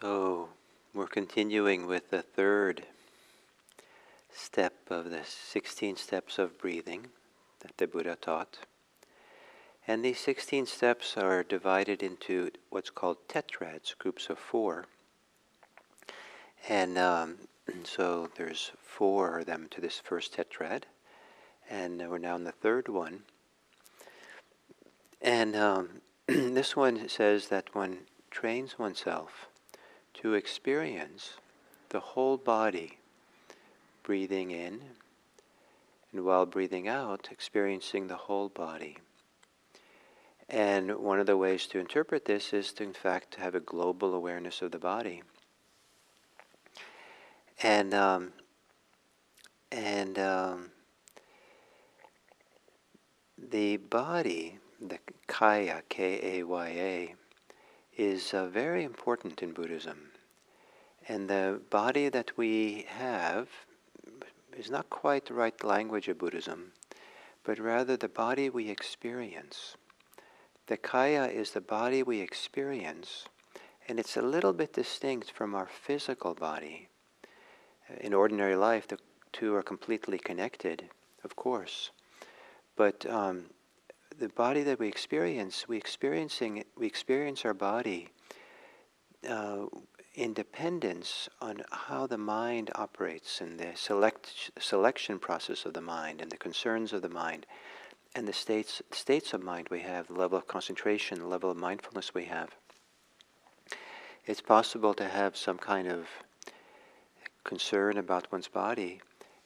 So we're continuing with the third step of the 16 steps of breathing that the Buddha taught. And these 16 steps are divided into what's called tetrads, groups of four. And so there's four of them to this first tetrad. And we're now in the third one. And this one says that one trains oneself to experience the whole body, breathing in, and while breathing out, experiencing the whole body. And one of the ways to interpret this is to, in fact, have a global awareness of the body. And the body, the kaya, K-A-Y-A, is very important in Buddhism. And the body that we have is not quite the right language of Buddhism, but rather the body we experience. The kaya is the body we experience, and it's a little bit distinct from our physical body. In ordinary life, the two are completely connected, of course. But the body that we experience our body in dependence on how the mind operates and the selection process of the mind and the concerns of the mind and the states of mind we have, the level of concentration, the level of mindfulness we have. It's possible to have some kind of concern about one's body,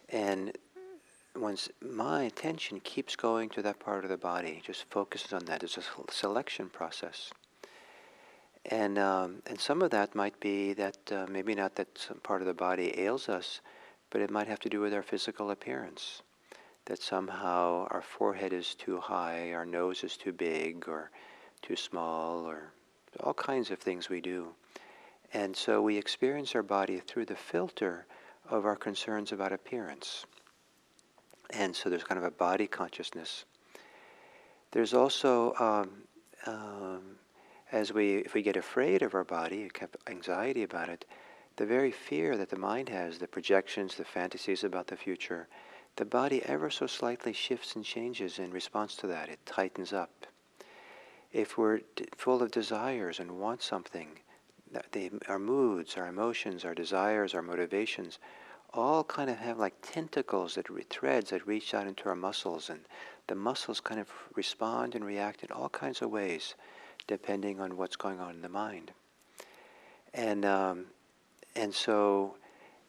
and my attention keeps going to that part of the body, just focuses on that. It's a selection process. And some of that might be that maybe not that some part of the body ails us, but it might have to do with our physical appearance. That somehow our forehead is too high, our nose is too big or too small, or all kinds of things we do. And so we experience our body through the filter of our concerns about appearance. And so there's kind of a body consciousness. There's also, if we get afraid of our body, have anxiety about it, the very fear that the mind has, the projections, the fantasies about the future, the body ever so slightly shifts and changes in response to that. It tightens up. If we're full of desires and want something, our moods, our emotions, our desires, our motivations, all kind of have like tentacles, threads that reach out into our muscles, and the muscles kind of respond and react in all kinds of ways, depending on what's going on in the mind. And so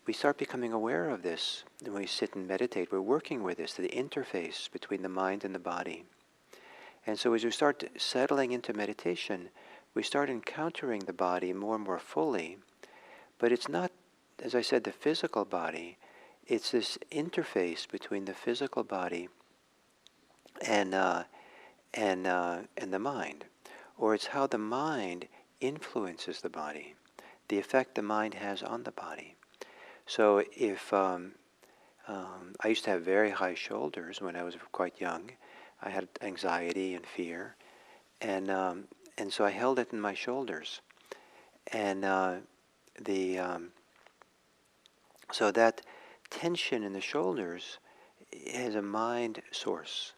we start becoming aware of this when we sit and meditate. We're working with this, the interface between the mind and the body. And so as we start settling into meditation, we start encountering the body more and more fully. But it's not, as I said, the physical body. It's this interface between the physical body and the mind. Or it's how the mind influences the body, the effect the mind has on the body. So if I used to have very high shoulders when I was quite young, I had anxiety and fear, and so I held it in my shoulders, and so that tension in the shoulders is a mind source.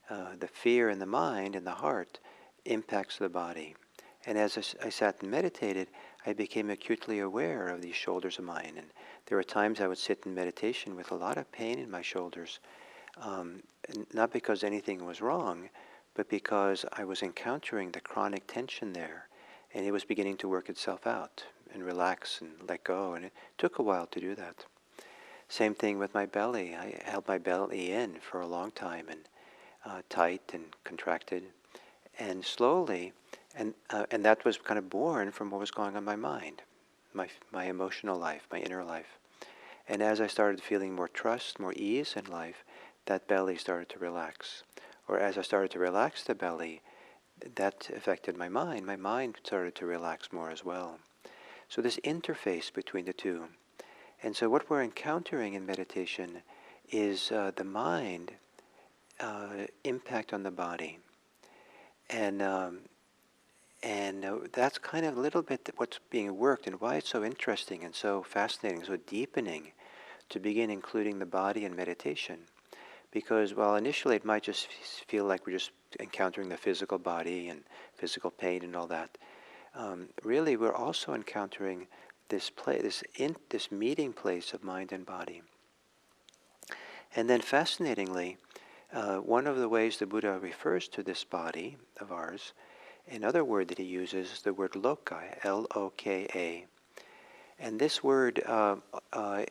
The fear in the mind and the heart impacts the body. And as I sat and meditated, I became acutely aware of these shoulders of mine. And there were times I would sit in meditation with a lot of pain in my shoulders, not because anything was wrong, but because I was encountering the chronic tension there, and it was beginning to work itself out and relax and let go, and it took a while to do that. Same thing with my belly. I held my belly in for a long time, and tight and contracted, and slowly, and that was kind of born from what was going on in my mind, my emotional life, my inner life. And as I started feeling more trust, more ease in life, that belly started to relax. Or as I started to relax the belly, that affected my mind. My mind started to relax more as well. So this interface between the two. And so what we're encountering in meditation is the mind impact on the body. And And that's kind of a little bit what's being worked and why it's so interesting and so fascinating, so deepening to begin including the body in meditation. Because while initially it might just feel like we're just encountering the physical body and physical pain and all that, really we're also encountering this this meeting place of mind and body. And then fascinatingly, one of the ways the Buddha refers to this body of ours, another word that he uses is the word loka, L-O-K-A. And this word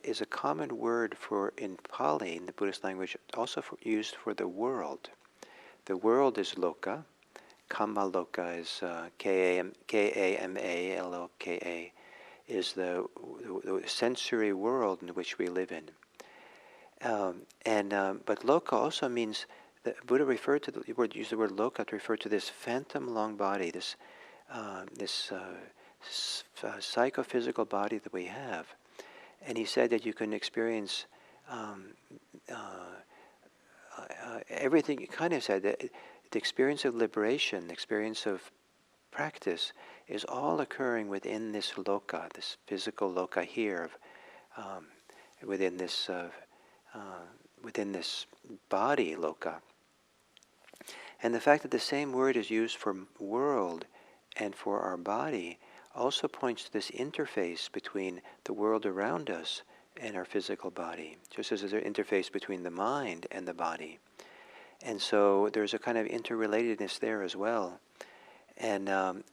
is a common word for, in Pali, in the Buddhist language, also used for the world. The world is loka. Kama loka is K-A-M-A-L-O-K-A, is the sensory world in which we live in. But loka also means, the Buddha referred to used the word loka to refer to this phantom long body, this psychophysical body that we have. And he said that you can experience everything. He kind of said that the experience of liberation, the experience of practice, is all occurring within this loka, this physical loka here, within this body loka. And the fact that the same word is used for world and for our body also points to this interface between the world around us and our physical body, just as there's an interface between the mind and the body. And so there's a kind of interrelatedness there as well. And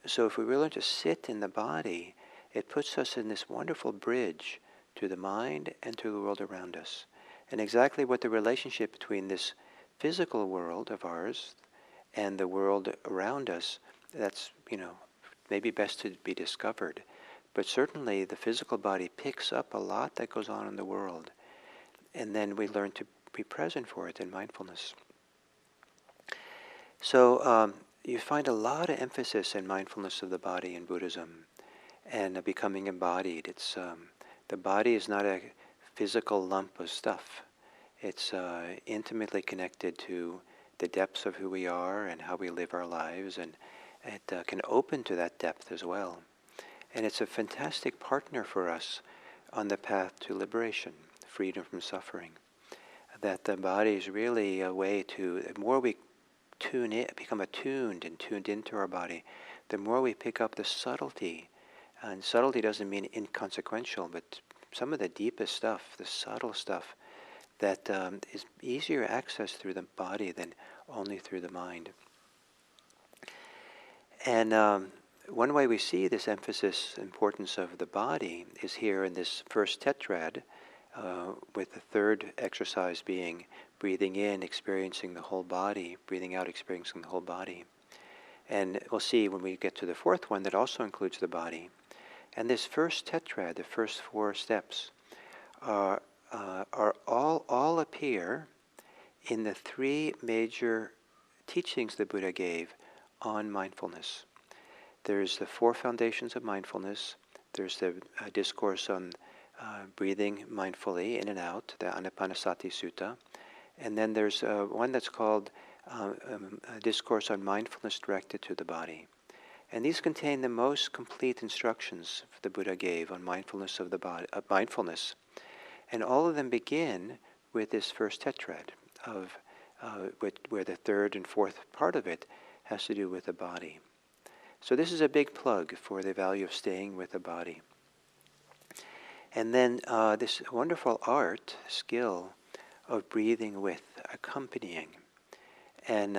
so if we really learn to sit in the body, it puts us in this wonderful bridge to the mind and to the world around us. And exactly what the relationship between this physical world of ours and the world around us, that's, maybe best to be discovered. But certainly the physical body picks up a lot that goes on in the world. And then we learn to be present for it in mindfulness. So you find a lot of emphasis in mindfulness of the body in Buddhism and becoming embodied. It's the body is not a physical lump of stuff. It's intimately connected to the depths of who we are and how we live our lives, and it can open to that depth as well. And it's a fantastic partner for us on the path to liberation, freedom from suffering. That the body is really a way to, the more we tune in, become attuned and tuned into our body, the more we pick up the subtlety. And subtlety doesn't mean inconsequential, but some of the deepest stuff, the subtle stuff, that is easier access through the body than only through the mind. And one way we see this importance of the body is here in this first tetrad, with the third exercise being breathing in, experiencing the whole body, breathing out, experiencing the whole body. And we'll see when we get to the fourth one that also includes the body. And this first tetrad, the first 4 steps, are all appear in the 3 major teachings the Buddha gave on mindfulness. There's the 4 foundations of mindfulness. There's the discourse on breathing mindfully in and out, the Anapanasati Sutta. And then there's one that's called a discourse on mindfulness directed to the body. And these contain the most complete instructions the Buddha gave on mindfulness of the body, mindfulness. And all of them begin with this first tetrad of where the third and fourth part of it has to do with the body. So this is a big plug for the value of staying with the body. And then this wonderful skill of breathing with, accompanying. And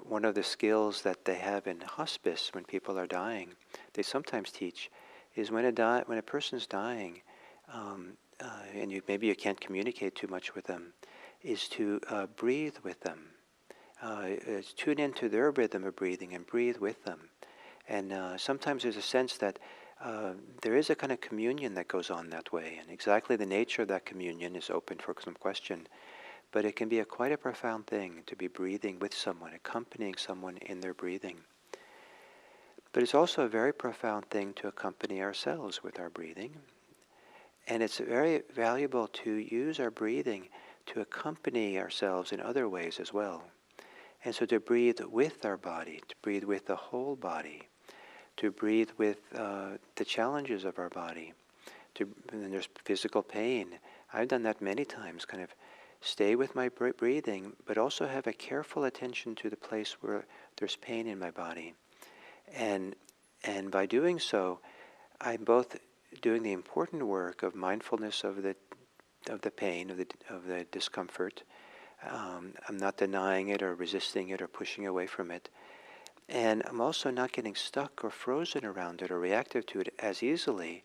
one of the skills that they have in hospice when people are dying, they sometimes teach, is when a person's dying, and maybe you can't communicate too much with them, is to breathe with them. Tune into their rhythm of breathing and breathe with them. And sometimes there's a sense that there is a kind of communion that goes on that way, and exactly the nature of that communion is open for some question. But it can be quite a profound thing to be breathing with someone, accompanying someone in their breathing. But it's also a very profound thing to accompany ourselves with our breathing. And it's very valuable to use our breathing to accompany ourselves in other ways as well. And so to breathe with our body, to breathe with the whole body, to breathe with the challenges of our body. And there's physical pain. I've done that many times, kind of stay with my breathing, but also have a careful attention to the place where there's pain in my body. And by doing so, I'm both doing the important work of mindfulness of the pain, of the discomfort. I'm not denying it or resisting it or pushing away from it. And I'm also not getting stuck or frozen around it or reactive to it as easily,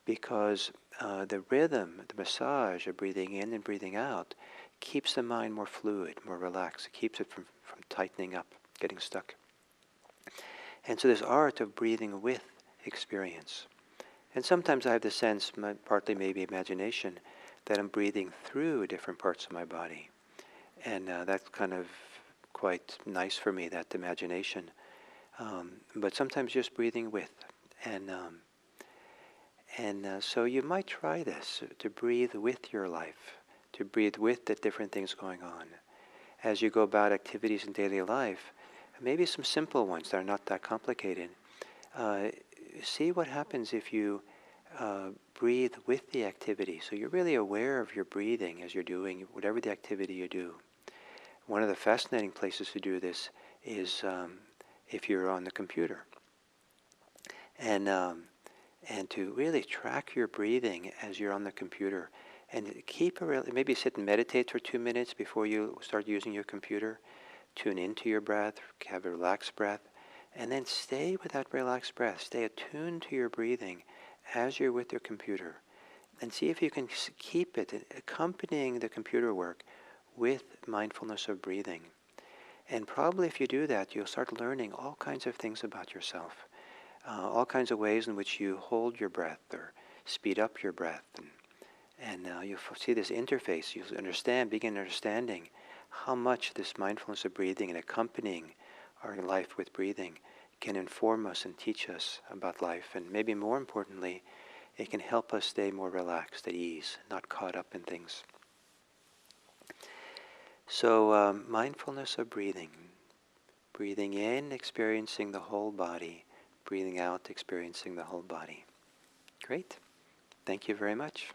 because the rhythm, the massage of breathing in and breathing out keeps the mind more fluid, more relaxed. It keeps it from tightening up, getting stuck. And so this art of breathing with experience. And sometimes I have the sense, partly maybe imagination, that I'm breathing through different parts of my body. And that's kind of quite nice for me, that imagination. But sometimes just breathing with. And so you might try this, to breathe with your life, to breathe with the different things going on. As you go about activities in daily life, maybe some simple ones that are not that complicated. See what happens if you breathe with the activity. So you're really aware of your breathing as you're doing whatever the activity you do. One of the fascinating places to do this is if you're on the computer. And to really track your breathing as you're on the computer. And maybe sit and meditate for 2 minutes before you start using your computer. Tune into your breath, have a relaxed breath, and then stay with that relaxed breath. Stay attuned to your breathing as you're with your computer. And see if you can keep it accompanying the computer work with mindfulness of breathing. And probably if you do that, you'll start learning all kinds of things about yourself. All kinds of ways in which you hold your breath or speed up your breath. And you'll see this interface. You'll begin understanding how much this mindfulness of breathing and accompanying our life with breathing can inform us and teach us about life. And maybe more importantly, it can help us stay more relaxed, at ease, not caught up in things. So mindfulness of breathing. Breathing in, experiencing the whole body. Breathing out, experiencing the whole body. Great. Thank you very much.